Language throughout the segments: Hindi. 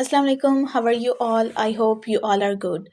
अस्सलाम वालेकुम, how are you all? I hope you all are good.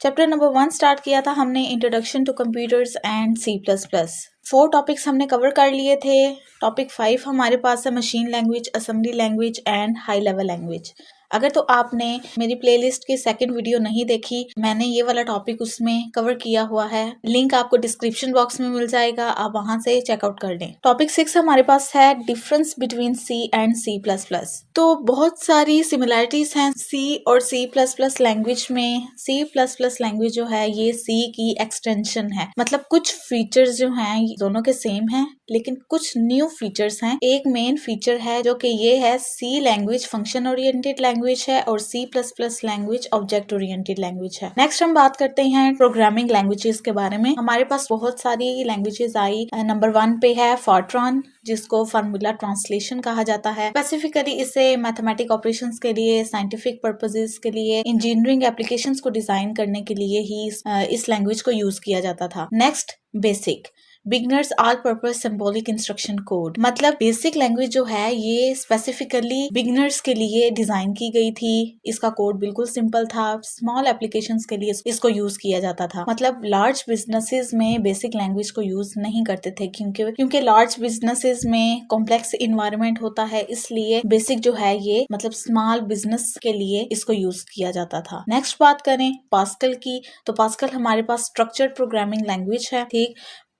Chapter number 1 start किया था हमने, introduction to computers and C plus plus. 4 topics हमने कवर कर लिए थे। टॉपिक 5 हमारे पास है machine language, assembly language and high level language. अगर तो आपने मेरी प्लेलिस्ट की सेकंड वीडियो नहीं देखी, मैंने ये वाला टॉपिक उसमें कवर किया हुआ है। लिंक आपको डिस्क्रिप्शन बॉक्स में मिल जाएगा, आप वहां से चेकआउट कर लें। टॉपिक 6 हमारे पास है difference between C and C plus plus. तो बहुत सारी सिमिलैरिटीज हैं सी और सी प्लस प्लस लैंग्वेज में। सी प्लस प्लस लैंग्वेज जो है ये सी की एक्सटेंशन है, मतलब कुछ फीचर्स जो हैं दोनों के सेम हैं, लेकिन कुछ न्यू फीचर्स हैं। एक मेन फीचर है जो कि ये है C language function oriented language है और C plus plus language object oriented language है। नेक्स्ट हम बात करते हैं प्रोग्रामिंग लैंग्वेजेस के बारे में। हमारे पास बहुत सारी लैंग्वेजेस आई। नंबर 1 पे है फॉर्ट्रॉन, जिसको फार्मूला ट्रांसलेशन कहा जाता है। स्पेसिफिकली इसे मैथमेटिक ऑपरेशंस के लिए, साइंटिफिक पर्पसेस के लिए, इंजीनियरिंग एप्लीकेशंस को डिजाइन करने के लिए ही इस लैंग्वेज को यूज किया जाता था। Next basic, beginners all purpose symbolic instruction code, मतलब बेसिक लैंग्वेज जो है ये स्पेसिफिकली बिगनर्स के लिए डिजाइन की गई थी। इसका कोड बिल्कुल सिंपल था, स्मॉल एप्लीकेशंस के लिए इसको यूज किया जाता था। मतलब लार्ज बिजनेसेस में बेसिक लैंग्वेज को यूज नहीं करते थे, क्योंकि लार्ज बिजनेसेस में कॉम्प्लेक्स इन्वायरमेंट होता है, इसलिए बेसिक जो है ये मतलब स्मॉल बिजनेस के लिए इसको यूज किया जाता था। नेक्स्ट बात करें पास्कल की, तो पास्कल हमारे पास स्ट्रक्चर्ड प्रोग्रामिंग लैंग्वेज है। ठीक,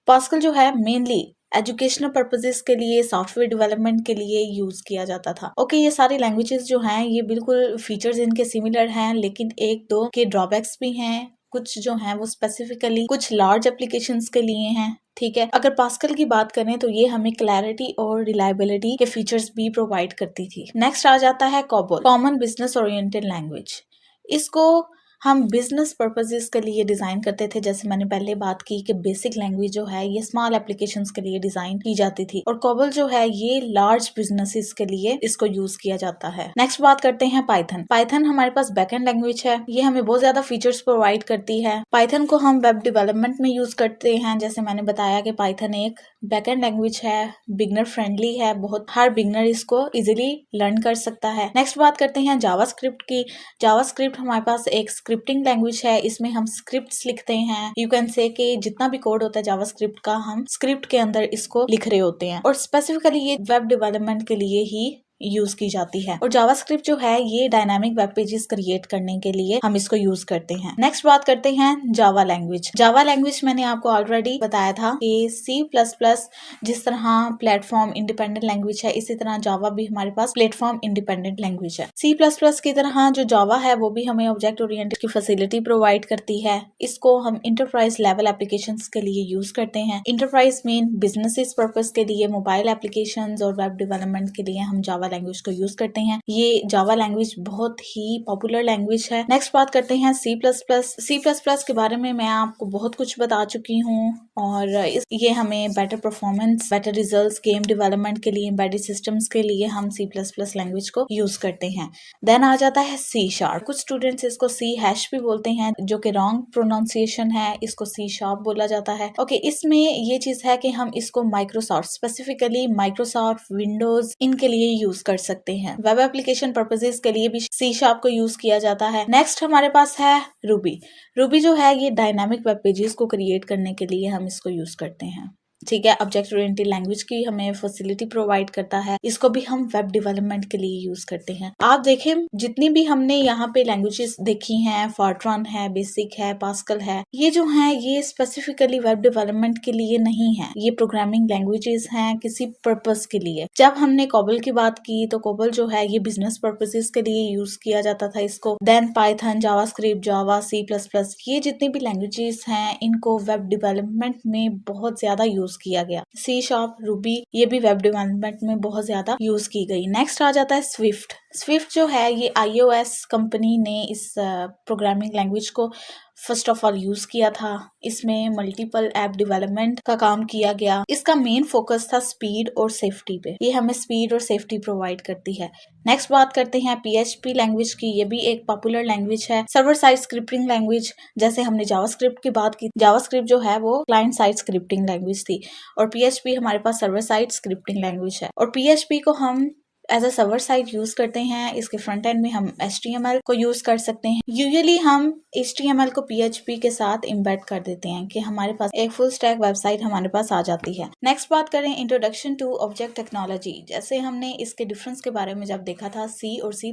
पास्कल जो है मेनली एजुकेशनल पर्पसेस के लिए, सॉफ्टवेयर डेवलपमेंट के लिए यूज किया जाता था। ओके, ये सारी लैंग्वेजेस जो हैं ये बिल्कुल फीचर्स इनके सिमिलर हैं, लेकिन एक दो के ड्रॉबैक्स भी हैं। कुछ जो हैं वो स्पेसिफिकली कुछ लार्ज एप्लीकेशंस के लिए हैं। ठीक है, अगर पास्कल की बात करें तो ये हमें क्लैरिटी और रिलायबिलिटी के फीचर्स भी प्रोवाइड करती थी। नेक्स्ट आ जाता है कॉबोल, कॉमन बिजनेस ओरिएंटेड लैंग्वेज। इसको हम बिजनेस पर्पसेस के लिए डिजाइन करते थे। जैसे मैंने पहले बात की कि बेसिक लैंग्वेज जो है ये स्मॉल एप्लीकेशंस के लिए डिजाइन की जाती थी, और कोबल जो है ये लार्ज बिजनेसेस के लिए इसको यूज किया जाता है। नेक्स्ट बात करते हैं पाइथन। पाइथन हमारे पास बैकएंड लैंग्वेज है, ये हमें बहुत ज्यादा फीचर्स प्रोवाइड करती है। पाइथन को हम वेब डेवलपमेंट में यूज करते हैं। जैसे मैंने बताया कि पाइथन एक बैकएंड लैंग्वेज है, बिगनर फ्रेंडली है, बहुत हर बिगनर इसको इजिली लर्न कर सकता है। नेक्स्ट बात करते हैं जावास्क्रिप्ट की। जावास्क्रिप्ट हमारे पास एक स्क्रिप्टिंग लैंग्वेज है, इसमें हम स्क्रिप्ट्स लिखते हैं। यू कैन से कि जितना भी कोड होता है जावास्क्रिप्ट का, हम स्क्रिप्ट के अंदर इसको लिख रहे होते हैं, और स्पेसिफिकली ये वेब डेवलपमेंट के लिए ही यूज की जाती है। और जावास्क्रिप्ट जो है ये डायनामिक वेब पेजेस क्रिएट करने के लिए हम इसको यूज करते हैं। नेक्स्ट बात करते हैं जावा लैंग्वेज। जावा लैंग्वेज मैंने आपको ऑलरेडी बताया था कि सी प्लस प्लस जिस तरह प्लेटफॉर्म इंडिपेंडेंट लैंग्वेज है, इसी तरह जावा भी हमारे पास प्लेटफॉर्म इंडिपेंडेंट लैंग्वेज है। सी प्लस प्लस की तरह जो जावा है वो भी हमें ऑब्जेक्ट ओरिएंटेड की फैसिलिटी प्रोवाइड करती है। इसको हम इंटरप्राइज लेवल एप्लीकेशन के लिए यूज करते हैं। इंटरप्राइज मीन बिजनेस पर्पज के लिए, मोबाइल एप्लीकेशन और वेब डेवलपमेंट के लिए हम जावा लैंग्वेज को यूज करते हैं। ये जावा लैंग्वेज बहुत ही पॉपुलर लैंग्वेज है। नेक्स्ट बात करते हैं C plus plus. C plus plus के बारे में मैं आपको बहुत कुछ बता चुकी हूँ, और ये हमें better performance, better results, game development के लिए, एम्बेडेड सिस्टम्स के लिए हम सी प्लस प्लस लैंग्वेज को यूज करते हैं। देन आ जाता है सी शार्प। कुछ स्टूडेंट्स इसको सी हैश भी बोलते हैं, जो कि रॉन्ग प्रोनाउंसिएशन है, इसको सी शार्प बोला जाता है। ओके, इसमें ये चीज है कि हम इसको माइक्रोसॉफ्ट, स्पेसिफिकली माइक्रोसॉफ्ट विंडोज, इनके लिए यूज कर सकते हैं। वेब एप्लीकेशन पर्पसेस के लिए भी सी शार्प को यूज किया जाता है। नेक्स्ट हमारे पास है रूबी। रूबी जो है ये डायनामिक वेब पेजेस को क्रिएट करने के लिए हम इसको यूज करते हैं। ठीक है, ऑब्जेक्ट ओरिएंटेड लैंग्वेज की हमें फैसिलिटी प्रोवाइड करता है। इसको भी हम वेब डेवलपमेंट के लिए यूज करते हैं। आप देखें जितनी भी हमने यहाँ पे लैंग्वेजेस देखी हैं, फॉर्ट्रॉन है, बेसिक है, पास्कल है, ये जो है ये स्पेसिफिकली वेब डेवलपमेंट के लिए नहीं है। ये प्रोग्रामिंग लैंग्वेजेस हैं किसी पर्पस के लिए। जब हमने कोबल की बात की तो कोबल जो है ये बिजनेस पर्पसेस के लिए यूज किया जाता था इसको। देन पाइथन, जावास्क्रिप्ट, जावा, सी प्लस प्लस, ये जितनी भी लैंग्वेजेस हैं इनको वेब डेवलपमेंट में बहुत ज्यादा यूज किया गया। सी शार्प, रूबी, ये भी वेब डेवलपमेंट में बहुत ज्यादा यूज की गई। नेक्स्ट आ जाता है स्विफ्ट। स्विफ्ट जो है ये iOS कंपनी ने इस प्रोग्रामिंग लैंग्वेज को फर्स्ट ऑफ ऑल यूज किया था। इसमें मल्टीपल ऐप डेवलपमेंट का काम किया गया। इसका मेन फोकस था स्पीड और सेफ्टी पे। ये हमें स्पीड और सेफ्टी प्रोवाइड करती है। नेक्स्ट बात करते हैं PHP लैंग्वेज की। ये भी एक पॉपुलर लैंग्वेज है, सर्वर साइड स्क्रिप्टिंग लैंग्वेज। जैसे हमने जावास्क्रिप्ट की बात की, जावास्क्रिप्ट जो है वो क्लाइंट साइड स्क्रिप्टिंग लैंग्वेज थी, और PHP हमारे पास सर्वर साइड स्क्रिप्टिंग लैंग्वेज है। और PHP को हम as a server side use करते हैं। इसके फ्रंट एंड में हम HTML को यूज कर सकते हैं। यूजुअली हम HTML को PHP के साथ इम्बेड कर देते हैं कि हमारे पास एक फुल स्टैक वेबसाइट हमारे पास आ जाती है। नेक्स्ट बात करें इंट्रोडक्शन टू ऑब्जेक्ट टेक्नोलॉजी। जैसे हमने इसके डिफरेंस के बारे में जब देखा था C और C++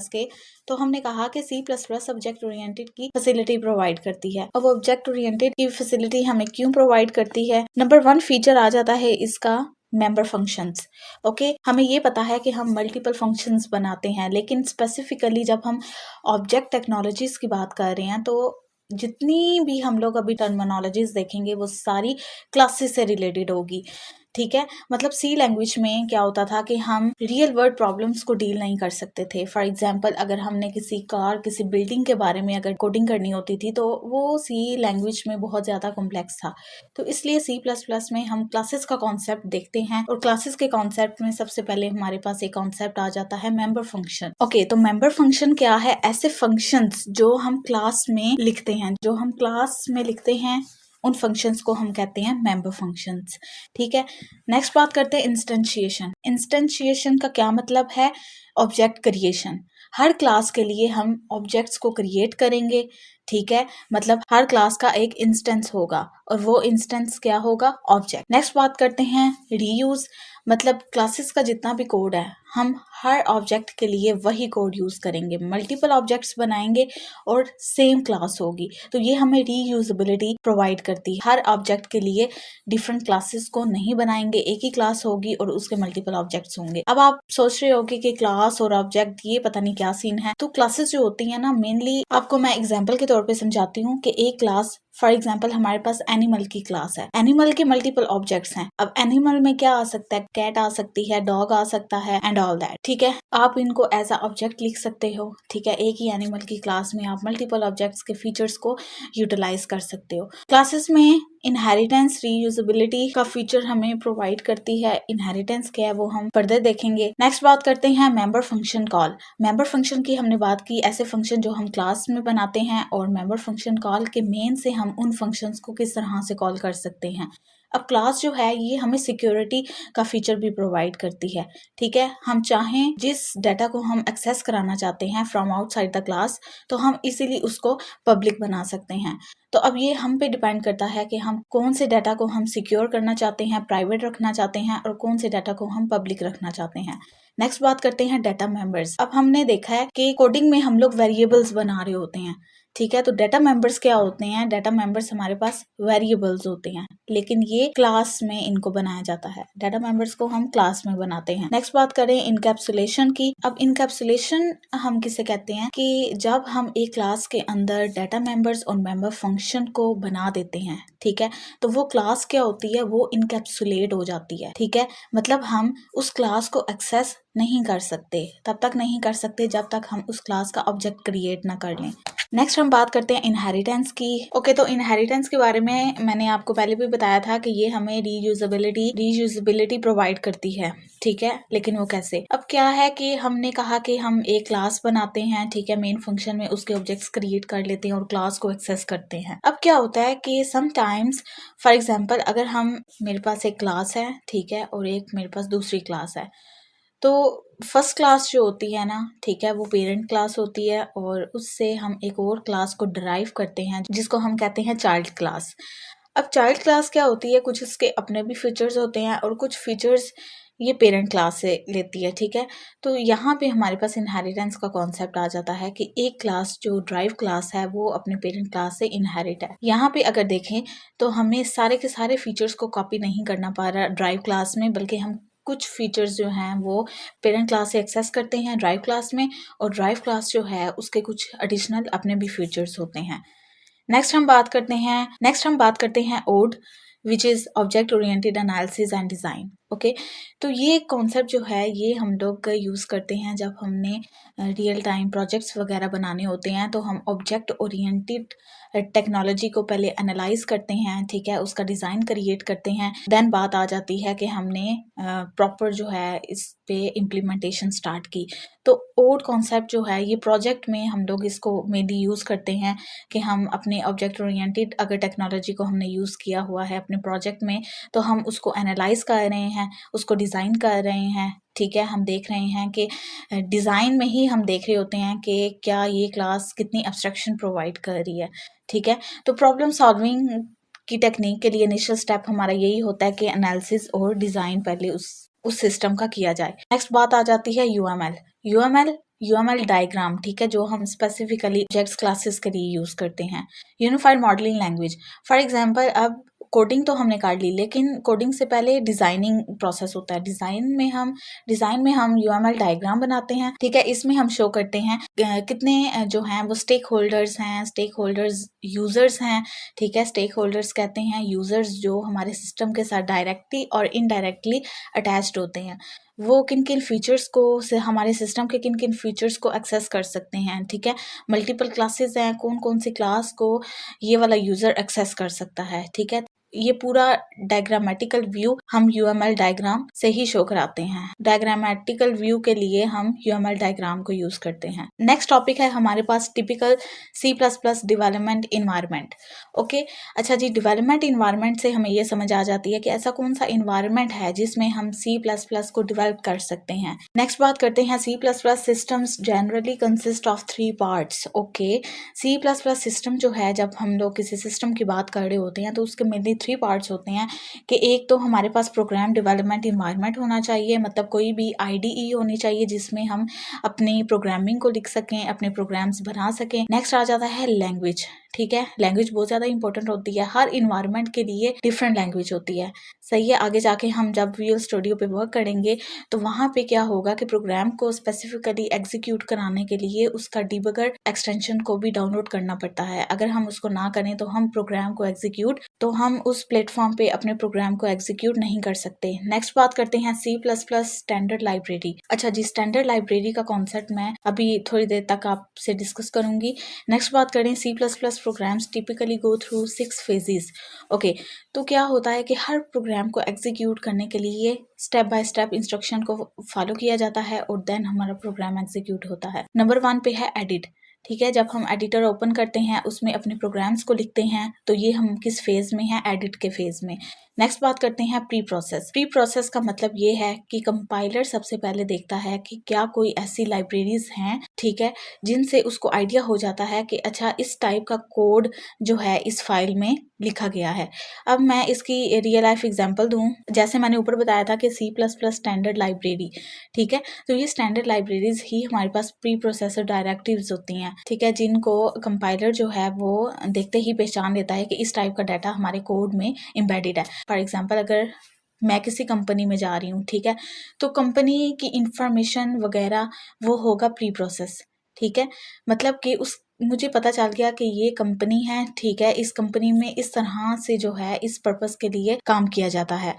के, तो हमने कहा कि C++ ऑब्जेक्ट ओरिएंटेड की फैसिलिटी प्रोवाइड करती है। अब ऑब्जेक्ट ओरिएंटेड की फैसिलिटी हमें क्यों प्रोवाइड करती है? नंबर 1 फीचर आ जाता है इसका मेंबर फंक्शंस। ओके, हमें ये पता है कि हम मल्टीपल फंक्शंस बनाते हैं, लेकिन स्पेसिफिकली जब हम ऑब्जेक्ट टेक्नोलॉजीज की बात कर रहे हैं तो जितनी भी हम लोग अभी टर्मिनोलॉजीज देखेंगे वो सारी क्लासेस से रिलेटेड होगी। ठीक है, मतलब सी लैंग्वेज में क्या होता था कि हम रियल वर्ल्ड प्रॉब्लम्स को डील नहीं कर सकते थे। फॉर एग्जांपल, अगर हमने किसी कार, किसी बिल्डिंग के बारे में अगर कोडिंग करनी होती थी तो वो सी लैंग्वेज में बहुत ज़्यादा कॉम्प्लेक्स था। तो इसलिए C++ में हम क्लासेस का कॉन्सेप्ट देखते हैं, और क्लासेस के कॉन्सेप्ट में सबसे पहले हमारे पास एक कॉन्सेप्ट आ जाता है मेंबर फंक्शन। ओके, तो मेंबर फंक्शन क्या है? ऐसे फंक्शंस जो हम क्लास में लिखते हैं, उन फंक्शंस को हम कहते हैं मेंबर फंक्शंस। ठीक है, नेक्स्ट बात करते हैं इंस्टेंशिएशन। इंस्टेंशिएशन का क्या मतलब है? Object creation. हर क्लास के लिए हम ऑब्जेक्ट्स को क्रिएट करेंगे। ठीक है, मतलब हर क्लास का एक इंस्टेंस होगा और वो इंस्टेंस क्या होगा? ऑब्जेक्ट। नेक्स्ट बात करते हैं रीयूज। मतलब क्लासेस का जितना भी कोड है हम हर ऑब्जेक्ट के लिए वही कोड यूज करेंगे। मल्टीपल ऑब्जेक्ट्स बनाएंगे और सेम क्लास होगी, तो ये हमें रीयूजेबिलिटी प्रोवाइड करती है। हर ऑब्जेक्ट के लिए डिफरेंट क्लासेस को नहीं बनाएंगे, एक ही क्लास होगी और उसके मल्टीपल ऑब्जेक्ट्स होंगे। अब आप सोच रहे होगे कि क्लास और ऑब्जेक्ट ये पता नहीं क्या सीन है। तो क्लासेस जो होती है ना, मेनली आपको मैं एग्जांपल के तौर पे समझाती हूँ कि एक क्लास, फॉर एग्जाम्पल हमारे पास एनिमल की क्लास है। एनिमल के मल्टीपल ऑब्जेक्ट्स हैं। अब एनिमल में क्या आ सकता है? कैट आ सकती है, डॉग आ सकता है एंड ऑल दैट। ठीक है, आप इनको एज अ ऑब्जेक्ट लिख सकते हो। ठीक है, एक ही एनिमल की क्लास में आप मल्टीपल ऑब्जेक्ट्स के फीचर्स को यूटिलाइज कर सकते हो। क्लासेस में इनहेरिटेंस रीयूजेबिलिटी का फीचर हमें प्रोवाइड करती है। इनहेरिटेंस क्या है वो हम फर्दर देखेंगे। नेक्स्ट बात करते हैं member function call. Member function की हमने बात की, ऐसे फंक्शन जो हम क्लास में बनाते हैं, और मेंबर फंक्शन कॉल के मेन से हम उन फंक्शंस को किस तरह से कॉल कर सकते हैं। अब क्लास जो है ये हमें सिक्योरिटी का फीचर भी प्रोवाइड करती है। ठीक है, हम चाहें जिस डाटा को हम एक्सेस कराना चाहते हैं फ्रॉम आउटसाइड द क्लास, तो हम इजीली उसको पब्लिक बना सकते हैं। तो अब ये हम पे डिपेंड करता है कि हम कौन से डाटा को हम सिक्योर करना चाहते हैं, प्राइवेट रखना चाहते हैं, और कौन से डाटा को हम पब्लिक रखना चाहते हैं। नेक्स्ट बात करते हैं डाटा मेंबर्स। अब हमने देखा है कि कोडिंग में हम लोग वेरिएबल्स बना रहे होते हैं। ठीक है, तो डाटा मेंबर्स क्या होते हैं? डाटा मेंबर्स हमारे पास वेरिएबल्स होते हैं, लेकिन ये क्लास में इनको बनाया जाता है। डाटा मेंबर्स को हम क्लास में बनाते हैं। नेक्स्ट बात करें इनकैप्सुलेशन की। अब इनकैप्सुलेशन हम किसे कहते हैं? कि जब हम एक क्लास के अंदर डाटा मेंबर्स और मेंबर फंक्शन को बना देते हैं, ठीक है, तो वो क्लास क्या होती है? वो इनकैप्सुलेट हो जाती है। ठीक है, मतलब हम उस क्लास को एक्सेस नहीं कर सकते, तब तक नहीं कर सकते जब तक हम उस क्लास का ऑब्जेक्ट क्रिएट ना कर लें। नेक्स्ट हम बात करते हैं इनहेरिटेंस की। ओके, तो इनहेरिटेंस के बारे में मैंने आपको पहले भी बताया था कि ये हमें रीयूजेबिलिटी प्रोवाइड करती है। ठीक है, लेकिन वो कैसे? अब क्या है कि हमने कहा कि हम एक क्लास बनाते हैं, ठीक है, मेन फंक्शन में उसके ऑब्जेक्ट्स क्रिएट कर लेते हैं और क्लास को एक्सेस करते हैं। अब क्या होता है कि समटाइम्स, फॉर एग्जाम्पल, अगर मेरे पास एक क्लास है, ठीक है, और एक मेरे पास दूसरी क्लास है, तो फर्स्ट क्लास जो होती है ना, ठीक है, वो पेरेंट क्लास होती है, और उससे हम एक और क्लास को डिराइव करते हैं जिसको हम कहते हैं चाइल्ड क्लास। अब चाइल्ड क्लास क्या होती है? कुछ उसके अपने भी फीचर्स होते हैं और कुछ फीचर्स ये पेरेंट क्लास से लेती है। ठीक है, तो यहाँ पे हमारे पास इनहेरिटेंस का कॉन्सेप्ट आ जाता है कि एक क्लास जो ड्राइव क्लास है वो अपने पेरेंट क्लास से इनहेरिट है। यहाँ पे अगर देखें तो हमें सारे के सारे फीचर्स को कॉपी नहीं करना पड़ रहा ड्राइव क्लास में, बल्कि हम कुछ फीचर्स जो हैं वो पेरेंट क्लास से एक्सेस करते हैं ड्राइव क्लास में, और ड्राइव क्लास जो है उसके कुछ एडिशनल अपने भी फीचर्स होते हैं। नेक्स्ट हम बात करते हैं OOD, which is object oriented analysis and design. Okay, तो ये कॉन्सेप्ट जो है ये हम लोग यूज़ करते हैं जब हमने रियल टाइम प्रोजेक्ट्स वगैरह बनाने होते हैं, तो हम ऑब्जेक्ट ओरिएंटेड टेक्नोलॉजी को पहले एनालाइज करते हैं, ठीक है, उसका डिज़ाइन क्रिएट करते हैं, देन बात आ जाती है कि हमने प्रॉपर जो है इस पे इम्प्लीमेंटेशन स्टार्ट की। तो OOD कॉन्सेप्ट जो है ये प्रोजेक्ट में हम लोग इसको मेनली यूज़ करते हैं कि हम अपने ऑब्जेक्ट ओरिएंटेड अगर टेक्नोलॉजी को हमने यूज़ किया हुआ है अपने प्रोजेक्ट में, तो हम उसको एनालाइज कर रहे हैं हैं, उसको डिज़ाइन कर रहे हैं, ठीक है। हम देख रहे हैं कि डिज़ाइन में ही हम देख रहे होते हैं कि क्या ये क्लास कितनी एब्स्ट्रैक्शन प्रोवाइड कर रही है, ठीक है। तो प्रॉब्लम सॉल्विंग की टेक्निक के लिए इनिशियल स्टेप हमारा यही होता है कि एनालिसिस और डिज़ाइन पहले उस सिस्टम का किया जाए। नेक्स्ट बात आ जाती है यूएमएल। यूएमएल डायग्राम, ठीक है, जो हम स्पेसिफिकली ऑब्जेक्ट्स क्लासेस के लिए यूज़ करते हैं। Unified modelling language, for example अब कोडिंग तो हमने कर ली, लेकिन कोडिंग से पहले डिज़ाइनिंग प्रोसेस होता है। डिज़ाइन में हम यूएमएल डायग्राम बनाते हैं, ठीक है। इसमें हम शो करते हैं कितने जो हैं वो स्टेक होल्डर्स यूज़र्स हैं, ठीक है। स्टेक होल्डर्स कहते हैं यूज़र्स जो हमारे सिस्टम के साथ डायरेक्टली और इनडायरेक्टली अटैच्ड होते हैं। वो किन किन फीचर्स को से हमारे सिस्टम के किन किन फीचर्स को एक्सेस कर सकते हैं, ठीक है। मल्टीपल क्लासेस हैं, कौन कौन सी क्लास को ये वाला यूज़र एक्सेस कर सकता है, ठीक है। ये पूरा डायग्रामेटिकल व्यू हम यूएमएल डायग्राम से ही शो कराते हैं। डायग्रामेटिकल व्यू के लिए हम यूएमएल डायग्राम को यूज करते हैं। नेक्स्ट टॉपिक है हमारे पास typical C++ development environment. Okay, अच्छा जी, डेवलपमेंट इन्वायरमेंट से हमें ये समझ आ जाती है कि ऐसा कौन सा इन्वायरमेंट है जिसमें हम C++ को डेवलप कर सकते हैं। नेक्स्ट बात करते हैं C++ systems generally consist of 3 parts. Okay, C++ system जो है, जब हम लोग किसी सिस्टम की बात कर रहे होते हैं तो उसके मेनली 3 पार्ट्स होते हैं कि एक तो हमारे पास प्रोग्राम डेवलपमेंट इन्वायरमेंट होना चाहिए, मतलब कोई भी IDE होनी चाहिए जिसमें हम अपनी प्रोग्रामिंग को लिख सकें, अपने प्रोग्राम्स बना सकें। नेक्स्ट आ जाता है लैंग्वेज, ठीक है। लैंग्वेज बहुत ज़्यादा इंपॉर्टेंट होती है, हर इन्वायरमेंट के लिए डिफरेंट लैंग्वेज होती है, सही है। आगे जाके हम जब विजुअल स्टूडियो पे वर्क करेंगे तो वहाँ पे क्या होगा कि प्रोग्राम को स्पेसिफिकली एग्जीक्यूट कराने के लिए उसका डिबगर एक्सटेंशन को भी डाउनलोड करना पड़ता है। अगर हम उसको ना करें तो हम उस प्लेटफॉर्म पे अपने प्रोग्राम को एग्जीक्यूट नहीं कर सकते। नेक्स्ट बात करते हैं C++ स्टैंडर्ड लाइब्रेरी। अच्छा जी, स्टैंडर्ड लाइब्रेरी का कॉन्सेप्ट मैं अभी थोड़ी देर तक आपसे डिस्कस करूंगी। नेक्स्ट बात करें, C++ programs typically go through 6 phases. Okay, तो क्या होता है कि हर प्रोग्राम को एग्जीक्यूट करने के लिए स्टेप बाय स्टेप इंस्ट्रक्शन को फॉलो किया जाता है और देन हमारा प्रोग्राम एग्जीक्यूट होता है। नंबर 1 पे है एडिट, ठीक है। जब हम एडिटर ओपन करते हैं उसमें अपने प्रोग्राम्स को लिखते हैं, तो ये हम किस फेज में हैं, एडिट के फेज में। नेक्स्ट बात करते हैं प्री प्रोसेस का मतलब ये है कि कंपाइलर सबसे पहले देखता है कि क्या कोई ऐसी लाइब्रेरीज हैं, ठीक है, जिनसे उसको आइडिया हो जाता है कि अच्छा इस टाइप का कोड जो है इस फाइल में लिखा गया है। अब मैं इसकी रियल लाइफ एग्जांपल दूं, जैसे मैंने ऊपर बताया था कि C++ स्टैंडर्ड लाइब्रेरी, ठीक है। तो ये स्टैंडर्ड लाइब्रेरीज ही हमारे पास प्री प्रोसेसर डायरेक्टिव्स होती हैं, ठीक है, जिनको कंपाइलर जो है वो देखते ही पहचान लेता है कि इस टाइप का डाटा हमारे कोड में एम्बेडेड है। फॉर एग्जांपल, अगर मैं किसी कंपनी में जा रही हूँ, ठीक है, तो कंपनी की इंफॉर्मेशन वगैरह वो होगा प्री प्रोसेस, ठीक है। मतलब कि मुझे पता चल गया कि ये कंपनी है, ठीक है, इस कंपनी में इस तरह से जो है इस पर्पस के लिए काम किया जाता है।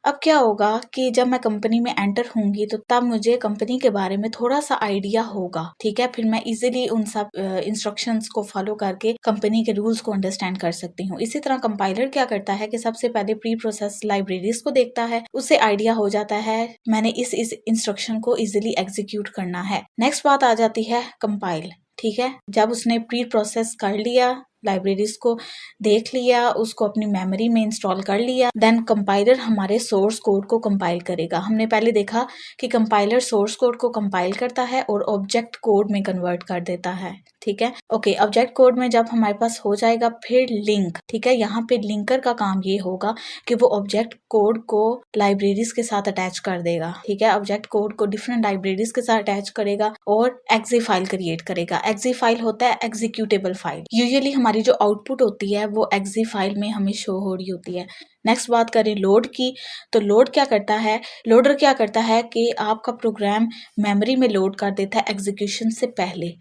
अब क्या होगा कि जब मैं कंपनी में एंटर होंगी तो तब मुझे कंपनी के बारे में थोड़ा सा आइडिया होगा, ठीक है। फिर मैं इजीली उन सब इंस्ट्रक्शंस को फॉलो करके कंपनी के रूल्स को अंडरस्टैंड कर सकती हूँ। इसी तरह कंपाइलर क्या करता है कि सबसे पहले प्री प्रोसेस लाइब्रेरीज को देखता है, उससे आइडिया हो जाता है मैंने इस इंस्ट्रक्शन को इजीली एग्जीक्यूट करना है। नेक्स्ट बात आ जाती है कंपाइल, ठीक है। जब उसने प्री प्रोसेस कर लिया, लाइब्रेरीज को देख लिया, उसको अपनी मेमोरी में इंस्टॉल कर लिया, देन कंपाइलर हमारे सोर्स कोड को कंपाइल करेगा। हमने पहले देखा कि कंपाइलर सोर्स कोड को कंपाइल करता है और ऑब्जेक्ट कोड में कन्वर्ट कर देता है, ठीक है। ओके, ऑब्जेक्ट कोड में जब हमारे पास हो जाएगा फिर लिंक, ठीक है। यहाँ पे लिंकर का काम ये होगा कि वो ऑब्जेक्ट कोड को लाइब्रेरीज के साथ अटैच कर देगा, ठीक है। ऑब्जेक्ट कोड को डिफरेंट लाइब्रेरीज के साथ अटैच करेगा और एक्जी फाइल क्रिएट करेगा। एक्जी फाइल होता है एग्जीक्यूटेबल फाइल। यूजुअली हमारी जो आउटपुट होती है वो एक्जी फाइल में हमें शो हो रही होती है। नेक्स्ट बात करें लोड की, तो लोडर क्या करता है कि आपका प्रोग्राम मेमोरी में लोड कर देता है एग्जीक्यूशन से पहले,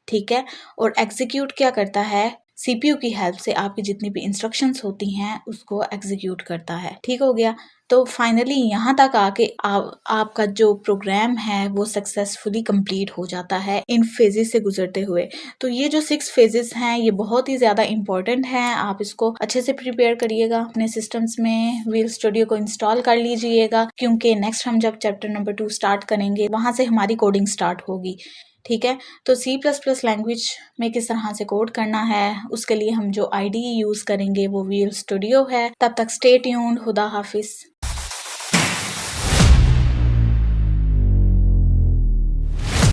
ठीक है। और एग्जीक्यूट क्या करता है, CPU की हेल्प से आपकी जितनी भी इंस्ट्रक्शंस होती हैं उसको एग्जीक्यूट करता है, ठीक हो गया। तो फाइनली यहाँ तक आके आपका जो प्रोग्राम है वो सक्सेसफुली कंप्लीट हो जाता है इन फेजेस से गुजरते हुए। तो ये जो 6 फेजेस हैं ये बहुत ही ज़्यादा इंपॉर्टेंट हैं, आप इसको अच्छे से प्रिपेयर करिएगा, अपने सिस्टम्स में विजुअल स्टूडियो को इंस्टॉल कर लीजिएगा, क्योंकि नेक्स्ट हम जब चैप्टर नंबर 2 स्टार्ट करेंगे वहाँ से हमारी कोडिंग स्टार्ट होगी, ठीक है। तो C++ लैंग्वेज में किस तरह से कोड करना है उसके लिए हम जो IDE यूज़ करेंगे वो विजुअल स्टूडियो है। तब तक स्टे ट्यून्ड, खुदा हाफिज़।